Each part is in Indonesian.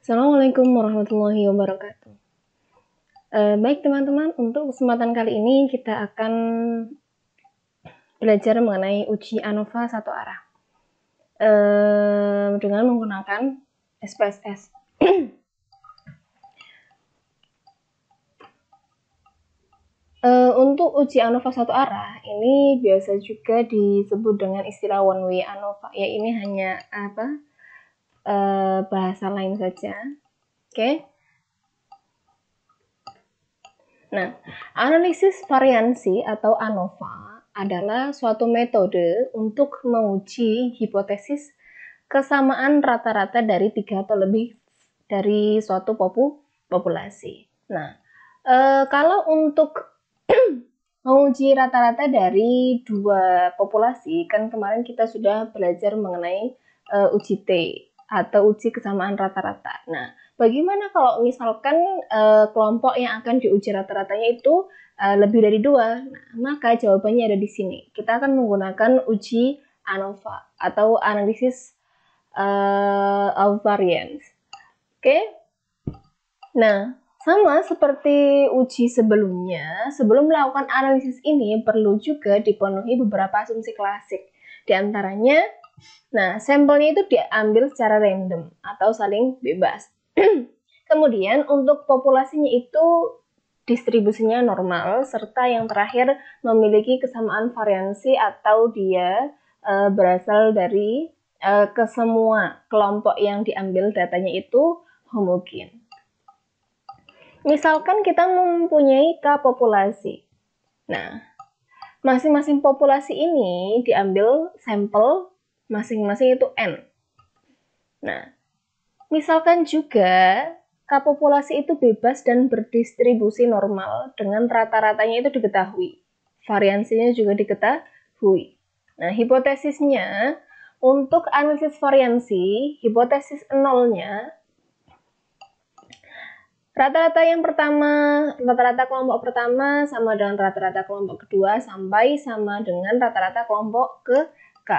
Assalamualaikum warahmatullahi wabarakatuh. Baik teman-teman, untuk kesempatan kali ini kita akan belajar mengenai uji ANOVA satu arah dengan menggunakan SPSS. Untuk uji ANOVA satu arah ini biasa juga disebut dengan istilah one way ANOVA. Ya, ini hanya bahasa lain saja. Oke. Nah, analisis variansi atau ANOVA adalah suatu metode untuk menguji hipotesis kesamaan rata-rata dari 3 atau lebih dari suatu populasi. Nah, kalau untuk menguji rata-rata dari 2 populasi, kan kemarin kita sudah belajar mengenai uji T atau uji kesamaan rata-rata. Nah, bagaimana kalau misalkan kelompok yang akan diuji rata-ratanya itu lebih dari 2? Nah, maka jawabannya ada di sini. Kita akan menggunakan uji ANOVA atau analisis of variance. Oke. Nah, sama seperti uji sebelumnya, sebelum melakukan analisis ini perlu juga dipenuhi beberapa asumsi klasik. Di antaranya, nah, sampelnya itu diambil secara random atau saling bebas. Kemudian untuk populasinya itu distribusinya normal, serta yang terakhir memiliki kesamaan variansi atau dia berasal dari kesemua kelompok yang diambil datanya itu homogen. Misalkan kita mempunyai K populasi. Nah, masing-masing populasi ini diambil sampel masing-masing itu N. Nah, misalkan juga K populasi itu bebas dan berdistribusi normal dengan rata-ratanya itu diketahui. Variansinya juga diketahui. Nah, hipotesisnya untuk analisis variansi, hipotesis nolnya rata-rata kelompok pertama sama dengan rata-rata kelompok kedua sampai sama dengan rata-rata kelompok ke K.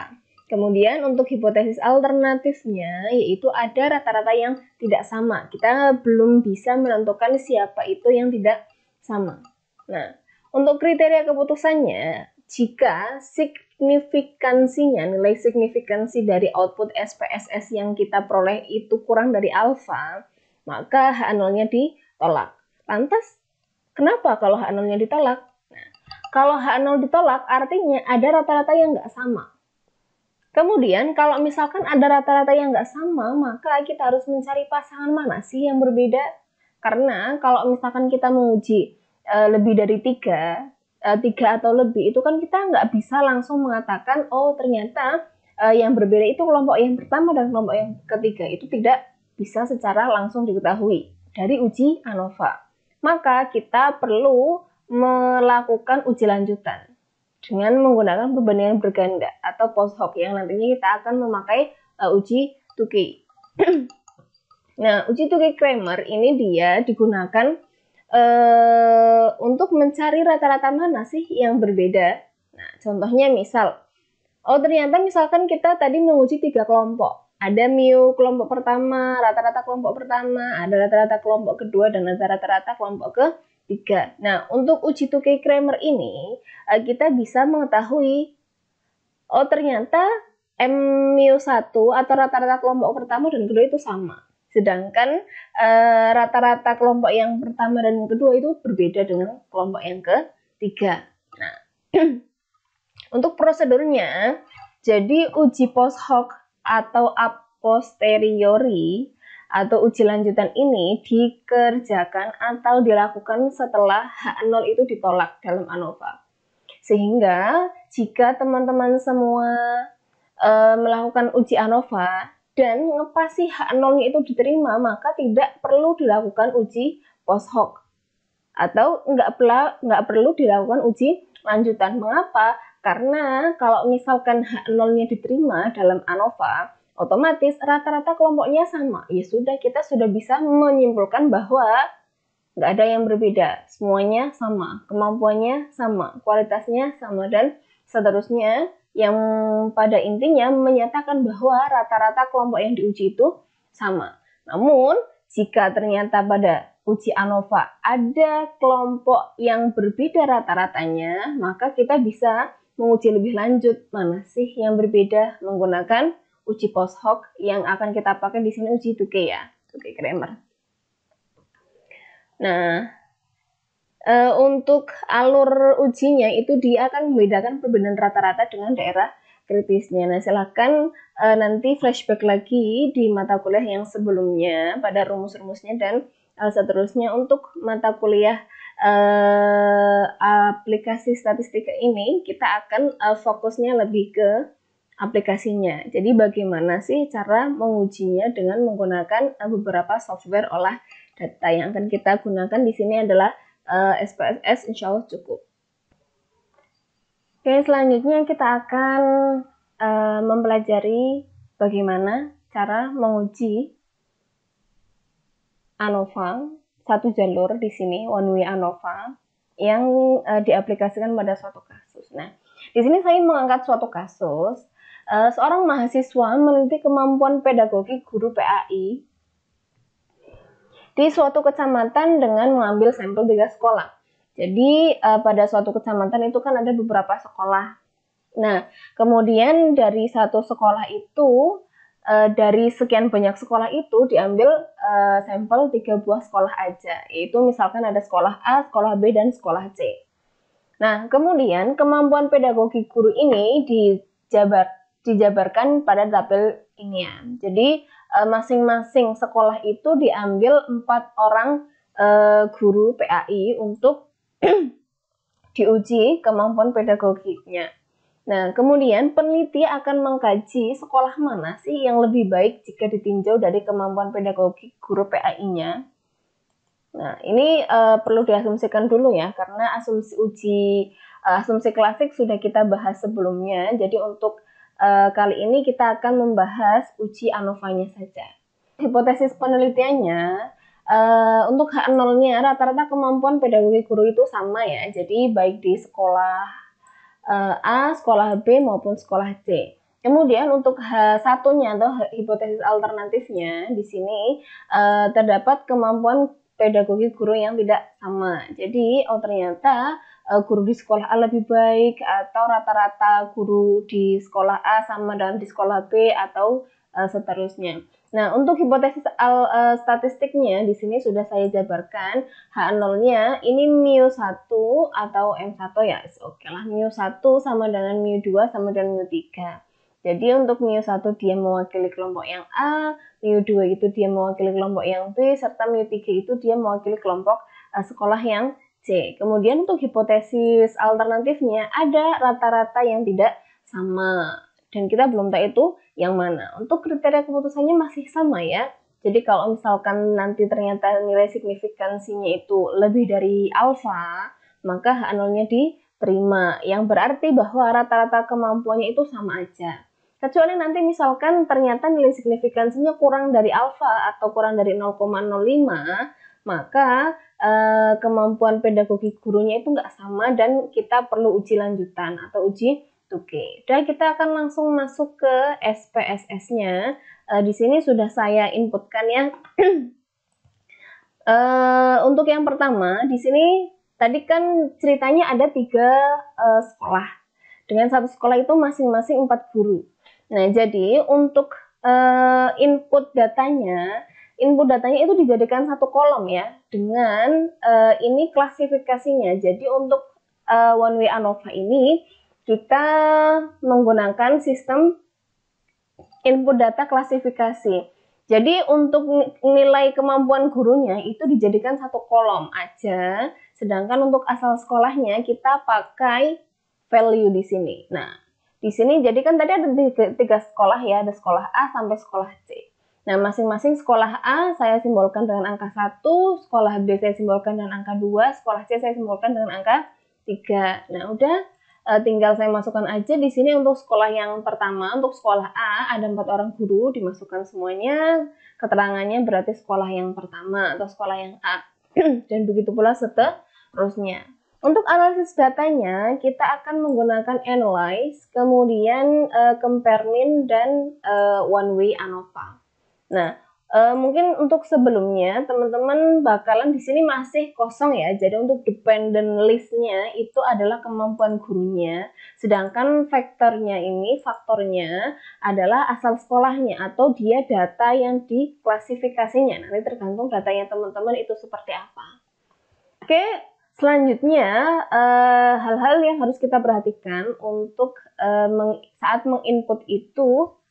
Kemudian untuk hipotesis alternatifnya yaitu ada rata-rata yang tidak sama. Kita belum bisa menentukan siapa itu yang tidak sama. Nah, untuk kriteria keputusannya, jika signifikansinya, nilai signifikansi dari output SPSS yang kita peroleh itu kurang dari alfa, maka H0-nya ditolak. Lantas, kenapa kalau H0-nya ditolak? Nah, kalau H0 ditolak, artinya ada rata-rata yang nggak sama. Kemudian, kalau misalkan ada rata-rata yang nggak sama, maka kita harus mencari pasangan mana sih yang berbeda? Karena kalau misalkan kita menguji lebih dari 3 atau lebih, itu kan kita nggak bisa langsung mengatakan, oh ternyata yang berbeda itu kelompok yang pertama dan kelompok yang ketiga. Itu tidak bisa secara langsung diketahui dari uji ANOVA. Maka kita perlu melakukan uji lanjutan dengan menggunakan perbandingan berganda atau post hoc yang nantinya kita akan memakai uji Tukey. Nah, uji Tukey-Kramer ini dia digunakan untuk mencari rata-rata mana sih yang berbeda. Nah, contohnya misal, ternyata misalkan kita tadi menguji 3 kelompok. Ada mu kelompok pertama, rata-rata kelompok pertama, ada rata-rata kelompok kedua, dan ada rata-rata kelompok ketiga. Nah, untuk uji Tukey-Kramer ini, kita bisa mengetahui, ternyata mu1 atau rata-rata kelompok pertama dan kedua itu sama. Sedangkan rata-rata kelompok yang pertama dan kedua itu berbeda dengan kelompok yang ketiga. Nah, untuk prosedurnya, jadi uji post hoc atau a posteriori atau uji lanjutan ini dikerjakan atau dilakukan setelah H0 itu ditolak dalam ANOVA. Sehingga jika teman-teman semua melakukan uji ANOVA dan ngepasi H0-nya itu diterima, maka tidak perlu dilakukan uji post hoc atau nggak perlu dilakukan uji lanjutan. Mengapa? Karena kalau misalkan H0-nya diterima dalam ANOVA, otomatis rata-rata kelompoknya sama. Ya sudah, kita sudah bisa menyimpulkan bahwa nggak ada yang berbeda. Semuanya sama, kemampuannya sama, kualitasnya sama, dan seterusnya. Yang pada intinya menyatakan bahwa rata-rata kelompok yang diuji itu sama. Namun, jika ternyata pada uji ANOVA ada kelompok yang berbeda rata-ratanya, maka kita bisa menguji lebih lanjut mana sih yang berbeda menggunakan uji post hoc yang akan kita pakai di sini, uji Tukey ya, Tukey Kramer. Nah, untuk alur ujinya itu dia akan membedakan perbedaan rata-rata dengan daerah kritisnya. Nah, silahkan nanti flashback lagi di mata kuliah yang sebelumnya pada rumus-rumusnya dan seterusnya. Untuk mata kuliah aplikasi statistika ini kita akan fokusnya lebih ke aplikasinya. Jadi bagaimana sih cara mengujinya dengan menggunakan beberapa software olah data yang akan kita gunakan di sini adalah SPSS, insya Allah cukup. Oke, selanjutnya kita akan mempelajari bagaimana cara menguji ANOVA, satu jalur di sini, one way ANOVA, yang diaplikasikan pada suatu kasus. Nah, di sini saya mengangkat suatu kasus, seorang mahasiswa meneliti kemampuan pedagogi guru PAI di suatu kecamatan dengan mengambil sampel 3 sekolah. Jadi pada suatu kecamatan itu kan ada beberapa sekolah. Nah, kemudian dari satu sekolah itu, dari sekian banyak sekolah itu diambil sampel 3 buah sekolah aja. Yaitu misalkan ada sekolah A, sekolah B, dan sekolah C. Nah, kemudian kemampuan pedagogi guru ini dijabarkan pada tabel ini ya. Jadi masing-masing sekolah itu diambil 4 orang guru PAI untuk diuji kemampuan pedagoginya. Nah, kemudian peneliti akan mengkaji sekolah mana sih yang lebih baik jika ditinjau dari kemampuan pedagogi guru PAI-nya. Nah, ini perlu diasumsikan dulu ya, karena asumsi klasik sudah kita bahas sebelumnya. Jadi untuk kali ini kita akan membahas uji ANOVA-nya saja. Hipotesis penelitiannya, untuk H0-nya rata-rata kemampuan pedagogi guru itu sama ya. Jadi baik di sekolah A, sekolah B maupun sekolah C. Kemudian untuk H1-nya atau hipotesis alternatifnya di sini terdapat kemampuan pedagogi guru yang tidak sama. Jadi ternyata guru di sekolah A lebih baik, atau rata-rata guru di sekolah A sama dengan di sekolah B, atau seterusnya. Nah, untuk hipotesis statistiknya di sini sudah saya jabarkan. H0-nya ini mu1 atau M1 ya. Oke lah, mu1 sama dengan mu2 sama dengan mu3. Jadi untuk mu1 dia mewakili kelompok yang A, mu2 itu dia mewakili kelompok yang B, serta mu3 itu dia mewakili kelompok sekolah yang C. Kemudian untuk hipotesis alternatifnya ada rata-rata yang tidak sama. Dan kita belum tahu itu yang mana. Untuk kriteria keputusannya masih sama ya. Jadi kalau misalkan nanti ternyata nilai signifikansinya itu lebih dari alfa, maka H0-nya diterima. Yang berarti bahwa rata-rata kemampuannya itu sama aja. Kecuali nanti misalkan ternyata nilai signifikansinya kurang dari alfa atau kurang dari 0,05, maka kemampuan pedagogi gurunya itu nggak sama dan kita perlu uji lanjutan atau uji Tukey. Dan kita akan langsung masuk ke SPSS-nya. Di sini sudah saya inputkan ya. Untuk yang pertama, di sini tadi kan ceritanya ada 3 sekolah. Dengan satu sekolah itu masing-masing 4 guru. Nah, jadi untuk input datanya itu dijadikan satu kolom ya, dengan ini klasifikasinya. Jadi untuk one way ANOVA ini kita menggunakan sistem input data klasifikasi. Jadi untuk nilai kemampuan gurunya itu dijadikan satu kolom aja, sedangkan untuk asal sekolahnya kita pakai value di sini. Nah, di sini jadi kan tadi ada 3 sekolah ya, ada sekolah A sampai sekolah C. Nah, masing-masing sekolah A saya simbolkan dengan angka 1, sekolah B saya simbolkan dengan angka 2, sekolah C saya simbolkan dengan angka 3. Nah, udah tinggal saya masukkan aja di sini. Untuk sekolah yang pertama, untuk sekolah A ada 4 orang guru, dimasukkan semuanya. Keterangannya berarti sekolah yang pertama atau sekolah yang A. Dan begitu pula seterusnya. Untuk analisis datanya, kita akan menggunakan analyze, kemudian compare mean, dan one way ANOVA. Nah, Mungkin untuk sebelumnya teman-teman bakalan di sini masih kosong ya. Jadi untuk dependent list-nya itu adalah kemampuan gurunya, sedangkan faktornya adalah asal sekolahnya atau dia data yang diklasifikasinya. Nanti tergantung datanya teman-teman itu seperti apa. Oke, selanjutnya hal-hal yang harus kita perhatikan untuk saat menginput itu.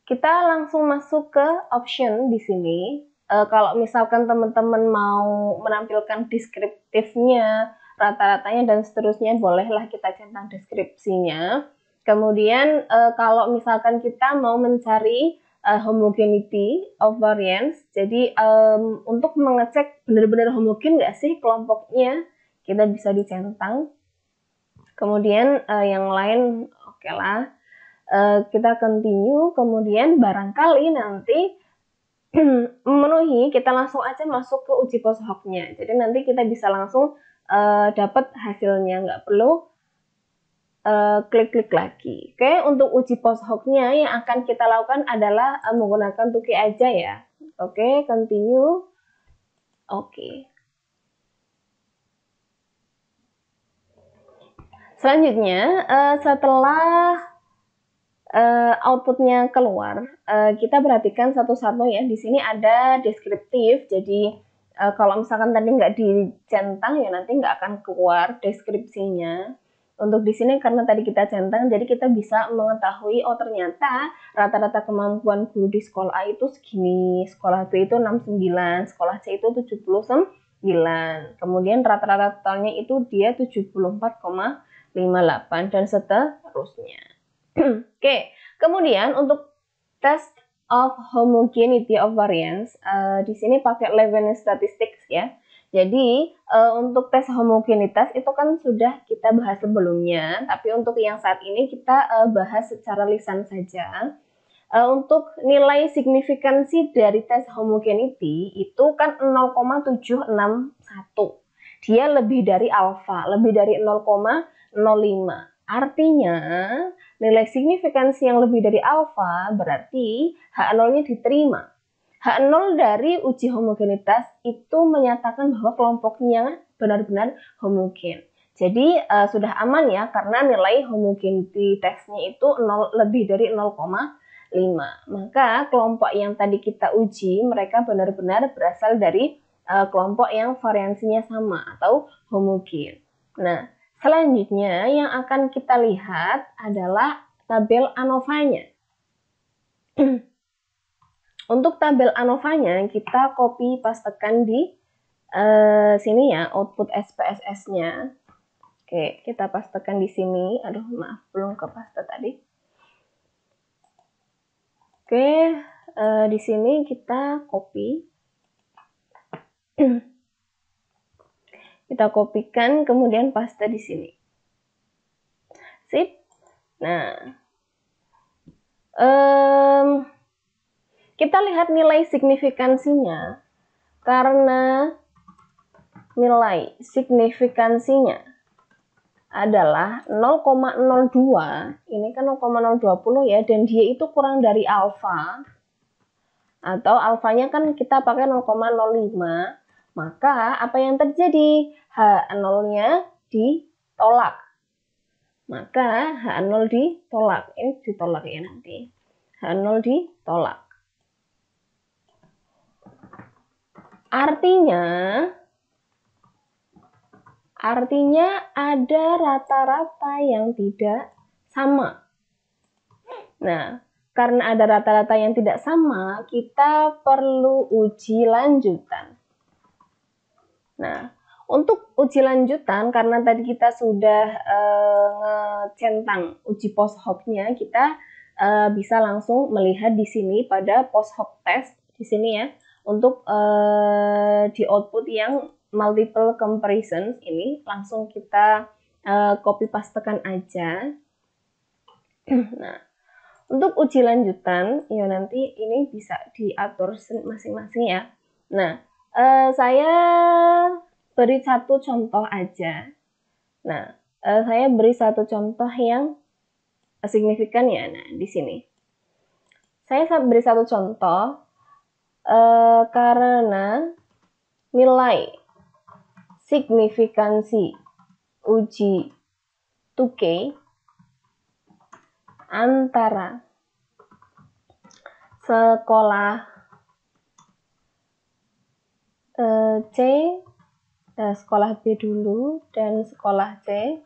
Kita langsung masuk ke option di sini. Kalau misalkan teman-teman mau menampilkan deskriptifnya, rata-ratanya dan seterusnya, bolehlah kita centang deskripsinya. Kemudian kalau misalkan kita mau mencari homogeneity of variance, jadi untuk mengecek benar-benar homogen nggak sih kelompoknya, kita bisa dicentang. Kemudian yang lain oke lah. Kita continue, kemudian barangkali nanti memenuhi, kita langsung aja masuk ke uji post hoc-nya. Jadi nanti kita bisa langsung dapat hasilnya, nggak perlu klik-klik lagi. Oke, untuk uji post hoc-nya yang akan kita lakukan adalah menggunakan Tuki aja ya. Oke, continue. Oke. Selanjutnya, setelah outputnya keluar, kita perhatikan satu-satu ya. Di sini ada deskriptif, jadi kalau misalkan tadi nggak dicentang ya nanti nggak akan keluar deskripsinya. Untuk di sini karena tadi kita centang, jadi kita bisa mengetahui oh ternyata rata-rata kemampuan guru di sekolah A itu segini, sekolah B itu 69, sekolah C itu 79. Kemudian rata-rata totalnya itu dia 74,58 dan seterusnya. Oke, kemudian untuk test of homogeneity of variance, di sini pakai Leibniz statistics ya. Jadi untuk tes homogenitas itu kan sudah kita bahas sebelumnya, tapi untuk yang saat ini kita bahas secara lisan saja. Untuk nilai signifikansi dari tes homogeneity itu kan 0,761. Dia lebih dari alfa, lebih dari 0,05. Artinya nilai signifikansi yang lebih dari alfa berarti H0-nya diterima. H0 dari uji homogenitas itu menyatakan bahwa kelompoknya benar-benar homogen. Jadi sudah aman ya karena nilai homogeneity tesnya itu 0, lebih dari 0,5. Maka kelompok yang tadi kita uji mereka benar-benar berasal dari kelompok yang variansinya sama atau homogen. Nah, selanjutnya yang akan kita lihat adalah tabel ANOVA-nya. Untuk tabel ANOVA-nya kita copy pastekan di sini ya, output SPSS-nya. Oke, kita pastekan di sini. Aduh, maaf belum ke paste tadi. Oke, di sini kita copy. Kita kopikan, kemudian paste di sini. Sip. Nah, kita lihat nilai signifikansinya. Karena nilai signifikansinya adalah 0,02. Ini kan 0,020 ya, dan dia itu kurang dari alfa. Atau alfanya kan kita pakai 0,05. Maka apa yang terjadi? H0-nya ditolak. Maka H0 ditolak. Ini ditolak ya nanti. H0 ditolak. Artinya ada rata-rata yang tidak sama. Nah, karena ada rata-rata yang tidak sama, kita perlu uji lanjutan. Nah, untuk uji lanjutan, karena tadi kita sudah ngecentang uji post hoc-nya, kita bisa langsung melihat di sini pada post hoc test di sini ya, untuk di output yang multiple comparisons ini langsung kita copy pastekan aja. Nah, untuk uji lanjutan, ya nanti ini bisa diatur masing-masing ya. Nah, saya beri satu contoh aja. Nah, saya beri satu contoh yang signifikan ya. Nah, di sini. Saya beri satu contoh. karena nilai signifikansi uji 2K antara sekolah C, sekolah B dulu, dan sekolah C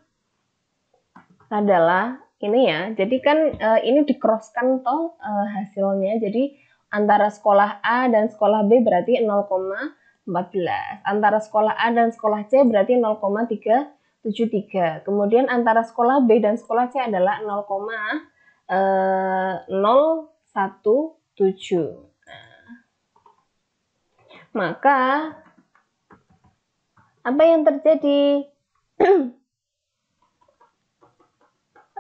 adalah ini ya. Jadi kan ini di-cross-kan toh hasilnya. Jadi antara sekolah A dan sekolah B berarti 0,14. Antara sekolah A dan sekolah C berarti 0,373. Kemudian antara sekolah B dan sekolah C adalah 0,017. Maka apa yang terjadi?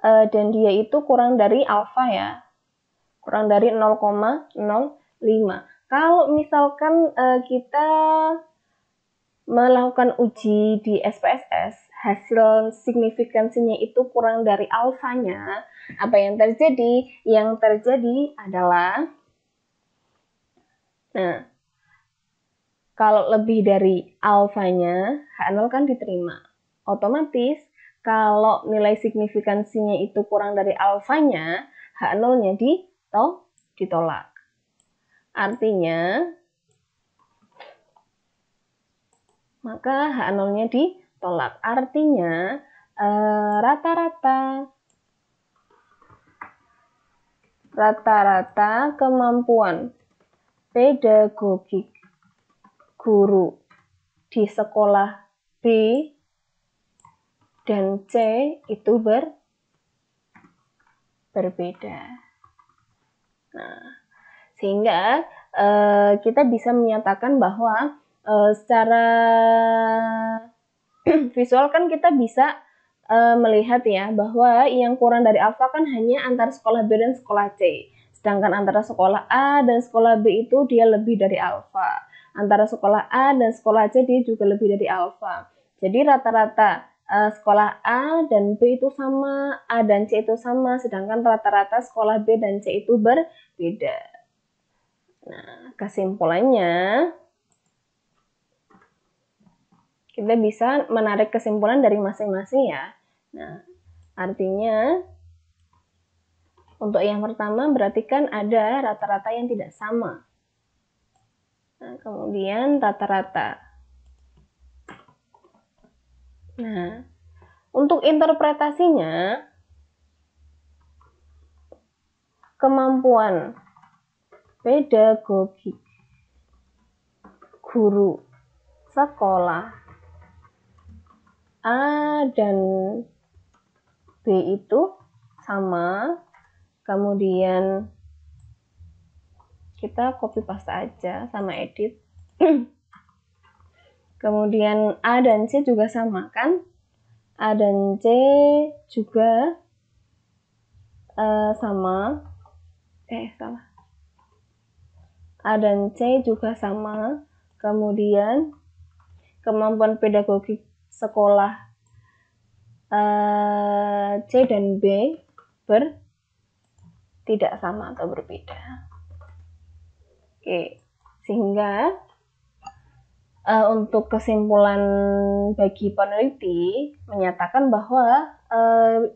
Dan dia itu kurang dari alfa ya, kurang dari 0,05. Kalau misalkan kita melakukan uji di SPSS, hasil signifikansinya itu kurang dari alfanya, apa yang terjadi? Yang terjadi adalah, nah, kalau lebih dari alfanya, H0 kan diterima. Otomatis, kalau nilai signifikansinya itu kurang dari alfanya, H0-nya ditolak. Artinya, maka H0-nya ditolak. Artinya, rata-rata kemampuan pedagogik guru di sekolah B dan C itu berbeda. Nah, sehingga kita bisa menyatakan bahwa secara visual kan kita bisa melihat ya bahwa yang kurang dari alfa kan hanya antara sekolah B dan sekolah C. Sedangkan antara sekolah A dan sekolah B itu dia lebih dari alfa. Antara sekolah A dan sekolah C dia juga lebih dari alfa. Jadi rata-rata sekolah A dan B itu sama, A dan C itu sama, sedangkan rata-rata sekolah B dan C itu berbeda. Nah, kesimpulannya kita bisa menarik kesimpulan dari masing-masing ya. Nah, artinya untuk yang pertama berarti kan ada rata-rata yang tidak sama. Nah, kemudian rata-rata. Nah, untuk interpretasinya, kemampuan pedagogik guru sekolah A dan B itu sama, kemudian kita copy paste aja sama edit. Kemudian A dan C juga sama kan? A dan C juga sama. Salah. A dan C juga sama. Kemudian kemampuan pedagogik sekolah C dan B tidak sama atau berbeda. Oke, sehingga untuk kesimpulan bagi peneliti menyatakan bahwa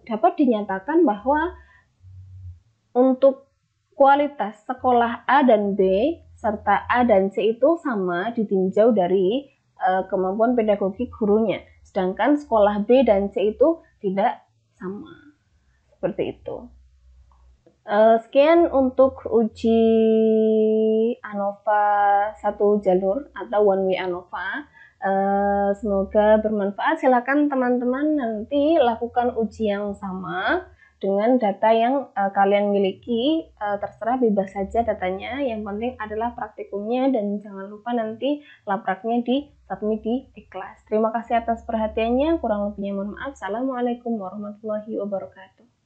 dapat dinyatakan bahwa untuk kualitas sekolah A dan B serta A dan C itu sama ditinjau dari kemampuan pedagogik gurunya, sedangkan sekolah B dan C itu tidak sama. Seperti itu. Sekian untuk uji ANOVA 1 jalur atau one way ANOVA. Semoga bermanfaat. Silakan teman-teman nanti lakukan uji yang sama dengan data yang kalian miliki. Terserah, bebas saja datanya. Yang penting adalah praktikumnya, dan jangan lupa nanti lapraknya di submit di kelas. Terima kasih atas perhatiannya. Kurang lebihnya mohon maaf. Assalamualaikum warahmatullahi wabarakatuh.